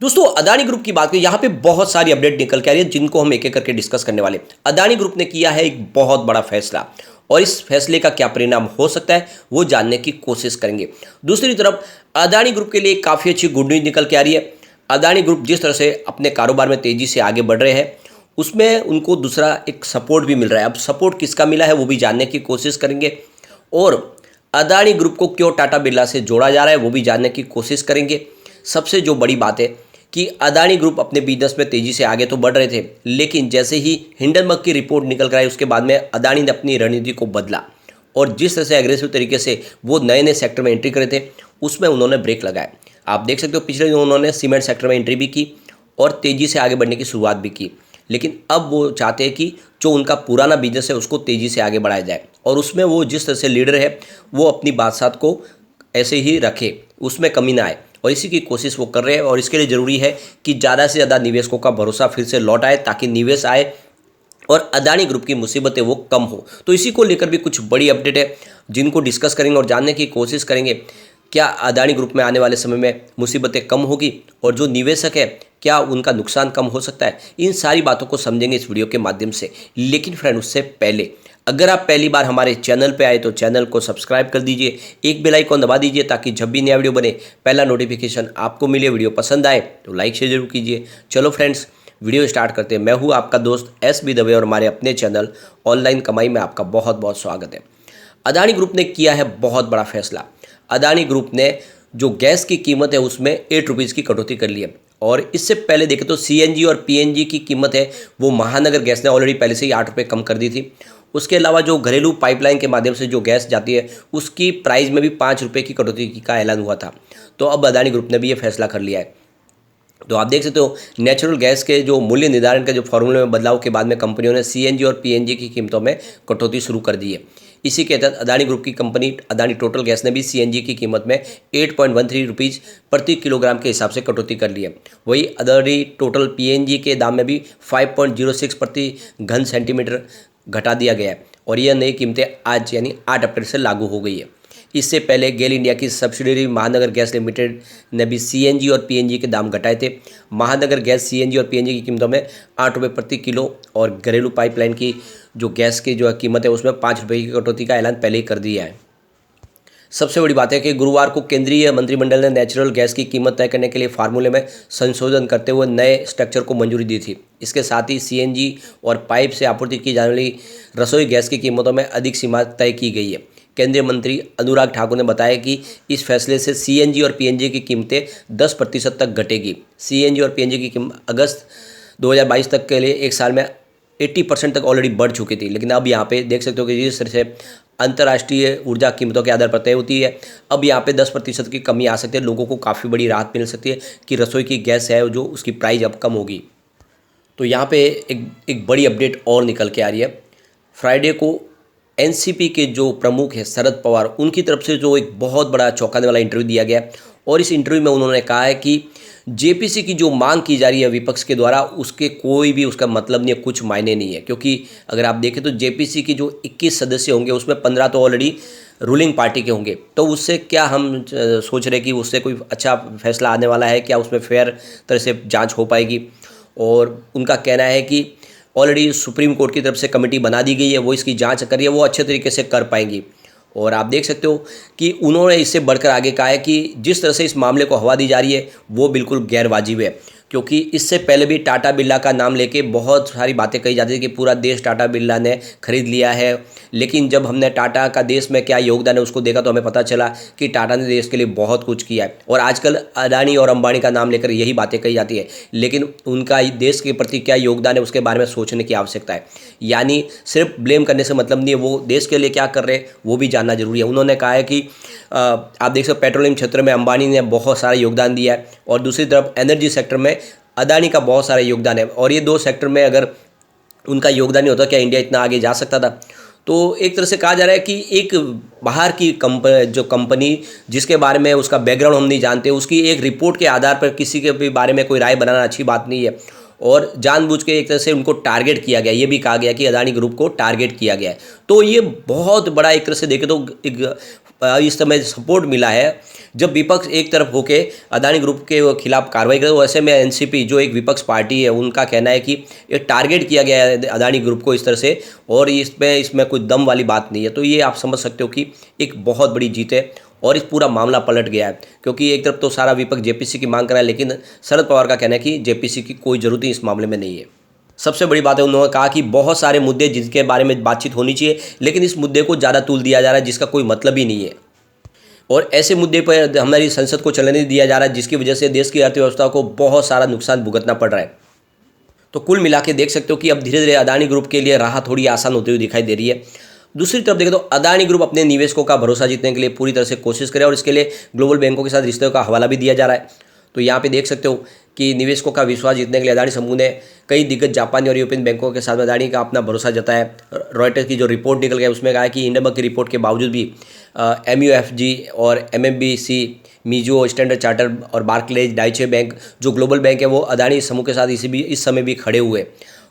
दोस्तों अदानी ग्रुप की बात करें, यहाँ पे बहुत सारी अपडेट निकल के आ रही है जिनको हम एक एक करके डिस्कस करने वाले। अदानी ग्रुप ने किया है एक बहुत बड़ा फैसला और इस फैसले का क्या परिणाम हो सकता है वो जानने की कोशिश करेंगे। दूसरी तरफ अदानी ग्रुप के लिए काफ़ी अच्छी गुड न्यूज़ निकल के आ रही है। अदानी ग्रुप जिस तरह से अपने कारोबार में तेज़ी से आगे बढ़ रहे हैं उसमें उनको दूसरा एक सपोर्ट भी मिल रहा है। अब सपोर्ट किसका मिला है वो भी जानने की कोशिश करेंगे और अदानी ग्रुप को क्यों टाटा बिरला से जोड़ा जा रहा है वो भी जानने की कोशिश करेंगे। सबसे जो बड़ी बात है कि अदानी ग्रुप अपने बिजनेस में तेज़ी से आगे तो बढ़ रहे थे, लेकिन जैसे ही हिंडनबर्ग की रिपोर्ट निकल कर आई उसके बाद में अदानी ने अपनी रणनीति को बदला और जिस तरह से एग्रेसिव तरीके से वो नए नए सेक्टर में एंट्री करे थे उसमें उन्होंने ब्रेक लगाया। आप देख सकते हो पिछले दिनों उन्होंने सीमेंट सेक्टर में एंट्री भी की और तेज़ी से आगे बढ़ने की शुरुआत भी की, लेकिन अब वो चाहते हैं कि जो उनका पुराना बिजनेस है उसको तेज़ी से आगे बढ़ाया जाए और उसमें वो जिस तरह से लीडर है वो अपनी बात को ऐसे ही रखे, उसमें कमी ना आए और इसी की कोशिश वो कर रहे हैं। और इसके लिए ज़रूरी है कि ज़्यादा से ज़्यादा निवेशकों का भरोसा फिर से लौट आए ताकि निवेश आए और अदानी ग्रुप की मुसीबतें वो कम हो। तो इसी को लेकर भी कुछ बड़ी अपडेट है जिनको डिस्कस करेंगे और जानने की कोशिश करेंगे क्या अदानी ग्रुप में आने वाले समय में मुसीबतें कम होगी और जो निवेशक है क्या उनका नुकसान कम हो सकता है। इन सारी बातों को समझेंगे इस वीडियो के माध्यम से। लेकिन फ्रेंड उससे पहले अगर आप पहली बार हमारे चैनल पे आए तो चैनल को सब्सक्राइब कर दीजिए, एक बेल आइकॉन दबा दीजिए ताकि जब भी नया वीडियो बने पहला नोटिफिकेशन आपको मिले। वीडियो पसंद आए तो लाइक शेयर जरूर कीजिए। चलो फ्रेंड्स वीडियो स्टार्ट करते हैं। मैं हूँ आपका दोस्त SB दवे और हमारे अपने चैनल ऑनलाइन कमाई में आपका बहुत बहुत स्वागत है। अदानी ग्रुप ने किया है बहुत बड़ा फैसला। अदानी ग्रुप ने जो गैस की कीमत है उसमें 8 रुपीज़ की कटौती कर ली है और इससे पहले देखें तो CNG और PNG की कीमत है वो महानगर गैस ने ऑलरेडी पहले से ही 8 रुपये कम कर दी थी। उसके अलावा जो घरेलू पाइपलाइन के माध्यम से जो गैस जाती है उसकी प्राइस में भी 5 रुपये की कटौती का ऐलान हुआ था। तो अब अदानी ग्रुप ने भी ये फैसला कर लिया है। तो आप देख सकते हो नेचुरल गैस के जो मूल्य निर्धारण के जो फॉर्मूले में बदलाव के बाद में कंपनियों ने CNG और PNG की कीमतों में कटौती शुरू कर दी है। इसी के तहत अदानी ग्रुप की कंपनी अदानी टोटल गैस ने भी CNG की कीमत में 8.13 रुपीज़ प्रति किलोग्राम के हिसाब से कटौती कर ली है। वही अदानी टोटल PNG के दाम में भी 5.06 प्रति घन सेंटीमीटर घटा दिया गया है और यह नई कीमतें आज यानी 8 अप्रैल से लागू हो गई है। इससे पहले गेल इंडिया की सब्सिडरी महानगर गैस लिमिटेड ने भी CNG और PNG के दाम घटाए थे। महानगर गैस CNG और PNG की कीमतों में 8 रुपये प्रति किलो और घरेलू पाइपलाइन की जो गैस की जो कीमत है उसमें 5 रुपये की कटौती का ऐलान पहले ही कर दिया है। सबसे बड़ी बात है कि गुरुवार को केंद्रीय मंत्रिमंडल ने नेचुरल गैस की कीमत तय करने के लिए फार्मूले में संशोधन करते हुए नए स्ट्रक्चर को मंजूरी दी थी। इसके साथ ही CNG और पाइप से आपूर्ति की जाने वाली रसोई गैस की कीमतों में अधिक सीमा तय की गई है। केंद्रीय मंत्री अनुराग ठाकुर ने बताया कि इस फैसले से CNG और PNG की कीमतें 10% तक घटेगी। CNG और PNG की कीमत अगस्त 2022 तक के लिए एक साल में 80% तक ऑलरेडी बढ़ चुकी थी, लेकिन अब यहाँ पे देख सकते हो कि जिस तरह से अंतर्राष्ट्रीय ऊर्जा कीमतों के आधार पर तय होती है अब यहाँ पे 10% की कमी आ सकती है। लोगों को काफ़ी बड़ी राहत मिल सकती है कि रसोई की गैस है जो उसकी प्राइस अब कम होगी। तो यहाँ पे एक बड़ी अपडेट और निकल के आ रही है। फ्राइडे को NCP के जो प्रमुख है शरद पवार उनकी तरफ से जो एक बहुत बड़ा चौंकाने वाला इंटरव्यू दिया गया और इस इंटरव्यू में उन्होंने कहा है कि JPC की जो मांग की जा रही है विपक्ष के द्वारा उसके कोई भी उसका मतलब नहीं है, कुछ मायने नहीं है। क्योंकि अगर आप देखें तो JPC की जो 21 सदस्य होंगे उसमें 15 तो ऑलरेडी रूलिंग पार्टी के होंगे, तो उससे क्या हम सोच रहे कि उससे कोई अच्छा फैसला आने वाला है, क्या उसमें फेयर तरह से जाँच हो पाएगी। और उनका कहना है कि ऑलरेडी सुप्रीम कोर्ट की तरफ से कमेटी बना दी गई है, वो इसकी जांच कर रही है, वो अच्छे तरीके से कर पाएंगी। और आप देख सकते हो कि उन्होंने इससे बढ़कर आगे कहा है कि जिस तरह से इस मामले को हवा दी जा रही है वो बिल्कुल गैर वाजिब है। क्योंकि इससे पहले भी टाटा बिरला का नाम लेके बहुत सारी बातें कही जाती थी कि पूरा देश टाटा बिरला ने खरीद लिया है, लेकिन जब हमने टाटा का देश में क्या योगदान है उसको देखा तो हमें पता चला कि टाटा ने देश के लिए बहुत कुछ किया है। और आजकल अदानी और अंबानी का नाम लेकर यही बातें कही जाती है, लेकिन उनका देश के प्रति क्या योगदान है उसके बारे में सोचने की आवश्यकता है। यानी सिर्फ ब्लेम करने से मतलब नहीं है, वो देश के लिए क्या कर रहे हैं वो भी जानना जरूरी है। उन्होंने कहा है कि आप देख सकते पेट्रोलियम क्षेत्र में अंबानी ने बहुत सारा योगदान दिया है और दूसरी तरफ एनर्जी सेक्टर में अदानी का बहुत सारा योगदान है और ये दो सेक्टर में अगर उनका योगदान नहीं होता क्या इंडिया इतना आगे जा सकता था। तो एक तरह से कहा जा रहा है कि एक बाहर की जो कंपनी जिसके बारे में उसका बैकग्राउंड हम नहीं जानते उसकी एक रिपोर्ट के आधार पर किसी के भी बारे में कोई राय बनाना अच्छी बात नहीं है और जानबूझ के एक तरह से उनको टारगेट किया गया। ये भी कहा गया कि अदानी ग्रुप को टारगेट किया गया है। तो ये बहुत बड़ा एक तरह से देखें तो एक इस समय सपोर्ट मिला है, जब विपक्ष एक तरफ होके अदानी ग्रुप के खिलाफ कार्रवाई करे, वैसे में एनसीपी जो एक विपक्ष पार्टी है उनका कहना है कि ये टारगेट किया गया है अदानी ग्रुप को इस तरह से, और इसमें कोई दम वाली बात नहीं है। तो ये आप समझ सकते हो कि एक बहुत बड़ी जीत है और इस पूरा मामला पलट गया है, क्योंकि एक तरफ तो सारा विपक्ष जेपीसी की मांग कर रहा है, लेकिन शरद पवार का कहना है कि जेपीसी की कोई ज़रूरत ही इस मामले में नहीं है। सबसे बड़ी बात है, उन्होंने कहा कि बहुत सारे मुद्दे जिनके बारे में बातचीत होनी चाहिए, लेकिन इस मुद्दे को ज़्यादा तूल दिया जा रहा है जिसका कोई मतलब ही नहीं है, और ऐसे मुद्दे पर हमारी संसद को चलने नहीं दिया जा रहा है जिसकी वजह से देश की अर्थव्यवस्था को बहुत सारा नुकसान भुगतना पड़ रहा है। तो कुल मिला के देख सकते हो कि अब धीरे धीरे अदानी ग्रुप के लिए राह थोड़ी आसान होती हुई दिखाई दे रही है। दूसरी तरफ देखें तो अदानी ग्रुप अपने निवेशकों का भरोसा जीतने के लिए पूरी तरह से कोशिश करे, और इसके लिए ग्लोबल बैंकों के साथ रिश्तों का हवाला भी दिया जा रहा है। तो यहाँ पे देख सकते हो कि निवेशकों का विश्वास जीतने के लिए अदानी समूह ने कई दिग्गज जापानी और यूरोपियन बैंकों के साथ अदानी का अपना भरोसा जताया है। रॉयटर्स की जो रिपोर्ट निकल गई उसमें कहा है कि हिंडनबर्ग की रिपोर्ट के बावजूद भी MUFG और MMBC, मीजो, स्टैंडर्ड चार्टर और बार्कलेज, डाइचे बैंक जो ग्लोबल बैंक है वो अदानी समूह के साथ इस समय भी खड़े हुए,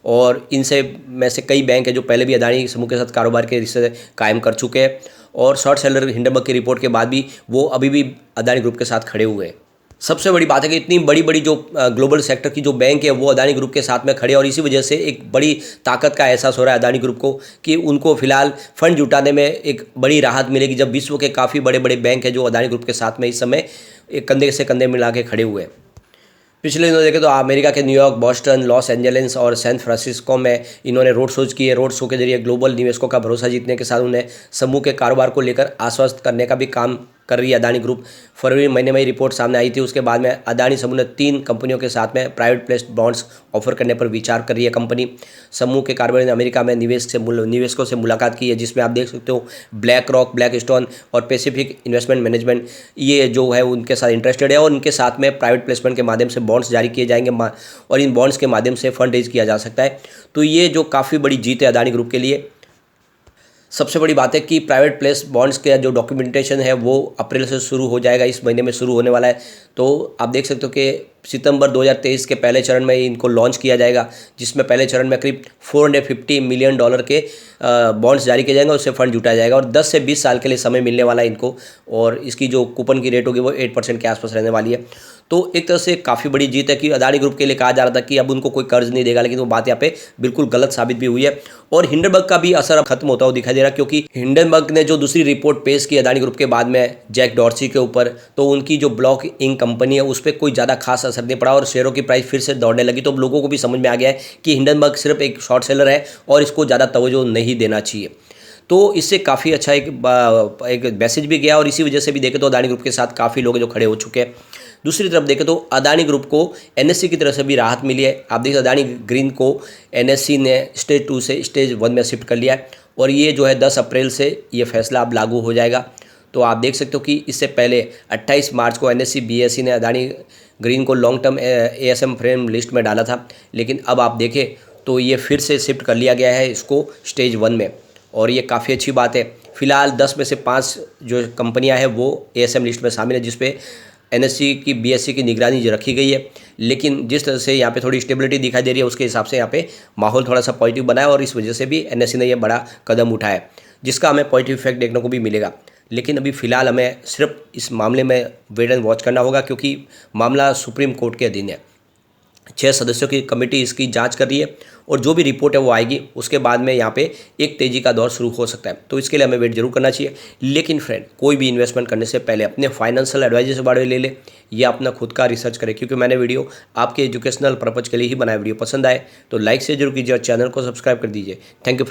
और इनसे में से कई बैंक है जो पहले भी अदानी समूह के साथ कारोबार के रिश्ते कायम कर चुके हैं, और शॉर्ट सेलर हिंडनबर्ग की रिपोर्ट के बाद भी वो अभी भी अदानी ग्रुप के साथ खड़े हुए हैं। सबसे बड़ी बात है कि इतनी बड़ी बड़ी जो ग्लोबल सेक्टर की जो बैंक है वो अदानी ग्रुप के साथ में खड़े, और इसी वजह से एक बड़ी ताकत का एहसास हो रहा है अदानी ग्रुप को कि उनको फिलहाल फंड जुटाने में एक बड़ी राहत मिलेगी, जब विश्व के काफ़ी बड़े बड़े बैंक हैं जो अदानी ग्रुप के साथ में इस समय एक कंधे से कंधे मिला के खड़े हुए हैं। पिछले दिनों देखें तो अमेरिका के न्यूयॉर्क, बॉस्टन, लॉस एंजलिस और सैन फ्रांसिस्को में इन्होंने रोड शोज किए। रोड शो के जरिए ग्लोबल निवेशकों का भरोसा जीतने के साथ उन्हें समूह के कारोबार को लेकर आश्वस्त करने का भी काम कर रही है अदानी ग्रुप। फरवरी महीने में ही रिपोर्ट सामने आई थी, उसके बाद में अदानी समूह ने 3 कंपनियों के साथ में प्राइवेट प्लेस्ड बॉन्ड्स ऑफर करने पर विचार कर रही है कंपनी। समूह के कारोबारी ने अमेरिका में निवेशकों से मुलाकात की है, जिसमें आप देख सकते हो ब्लैक रॉक, ब्लैकस्टोन और पैसिफिक इन्वेस्टमेंट मैनेजमेंट ये जो है उनके साथ इंटरेस्टेड है, और उनके साथ में प्राइवेट प्लेसमेंट के माध्यम से बॉन्ड्स जारी किए जाएंगे और इन बॉन्ड्स के माध्यम से फंड रेज किया जा सकता है। तो ये जो काफ़ी बड़ी जीत है अदानी ग्रुप के लिए। सबसे बड़ी बात है कि प्राइवेट प्लेस बॉन्ड्स का जो डॉक्यूमेंटेशन है वो अप्रैल से शुरू हो जाएगा, इस महीने में शुरू होने वाला है। तो आप देख सकते हो कि सितंबर 2023 के पहले चरण में इनको लॉन्च किया जाएगा, जिसमें पहले चरण में करीब $450 मिलियन के बॉन्ड्स जारी किए जाएंगे, उससे फंड जुटाया जाएगा, और 10 से 20 साल के लिए समय मिलने वाला है इनको, और इसकी जो कूपन की रेट होगी वो 8% के आसपास रहने वाली है। तो एक तरह से काफ़ी बड़ी जीत है कि अदानी ग्रुप के लिए कहा जा रहा था कि अब उनको कोई कर्ज नहीं देगा, लेकिन वो बात यहाँ पे बिल्कुल गलत साबित भी हुई है, और हिंडनबर्ग का भी असर अब खत्म होता हुआ दिखाई दे रहा है, क्योंकि हिंडनबर्ग ने जो दूसरी रिपोर्ट पेश की अदानी ग्रुप के बाद में जैक डॉर्सी के ऊपर, तो उनकी जो ब्लॉक इंक कंपनी है उस पर कोई ज़्यादा खास असर नहीं पड़ा और शेयरों की प्राइस फिर से दौड़ने लगी। तो लोगों को भी समझ में आ गया है कि हिंडनबर्ग सिर्फ एक शॉर्ट सेलर है और इसको ज़्यादा तवज्जो नहीं देना चाहिए। तो इससे काफ़ी अच्छा एक मैसेज भी गया, और इसी वजह से भी देखें तो अदानी ग्रुप के साथ काफ़ी लोग जो खड़े हो चुके हैं। दूसरी तरफ देखें तो अदानी ग्रुप को NSE की तरफ से भी राहत मिली है। आप देखिए अदानी ग्रीन को NSE ने स्टेज 2 से स्टेज 1 में शिफ्ट कर लिया है, और ये जो है 10 अप्रैल से ये फैसला अब लागू हो जाएगा। तो आप देख सकते हो कि इससे पहले 28 मार्च को NSE BSE ने अदानी ग्रीन को long term ASM frame list में डाला था, लेकिन अब आप देखें तो ये फिर से शिफ्ट कर लिया गया है इसको स्टेज 1 में, और ये काफ़ी अच्छी बात है। फिलहाल 10 में से 5 जो कंपनियां हैं वो ASM लिस्ट में शामिल है, जिसपे NSE की BSE की निगरानी रखी गई है। लेकिन जिस तरह से यहाँ पे थोड़ी स्टेबिलिटी दिखाई दे रही है उसके हिसाब से यहाँ पे माहौल थोड़ा सा पॉजिटिव बना है, और इस वजह से भी NSE ने यह बड़ा कदम उठाया, जिसका हमें पॉजिटिव इफेक्ट देखने को भी मिलेगा। लेकिन अभी फ़िलहाल हमें सिर्फ इस मामले में वेट एंड वॉच करना होगा, क्योंकि मामला सुप्रीम कोर्ट के अधीन है। 6 सदस्यों की कमेटी इसकी जांच कर रही है, और जो भी रिपोर्ट है वो आएगी, उसके बाद में यहाँ पे एक तेज़ी का दौर शुरू हो सकता है। तो इसके लिए हमें वेट जरूर करना चाहिए। लेकिन फ्रेंड, कोई भी इन्वेस्टमेंट करने से पहले अपने फाइनेंशियल एडवाइजर से बारे में ले ले, या अपना खुद का रिसर्च करें, क्योंकि मैंने वीडियो आपके एजुकेशनल पर्पज़ के लिए ही बनाया। वीडियो पसंद आए तो लाइक से जरूर कीजिए और चैनल को सब्सक्राइब कर दीजिए। Thank you friend.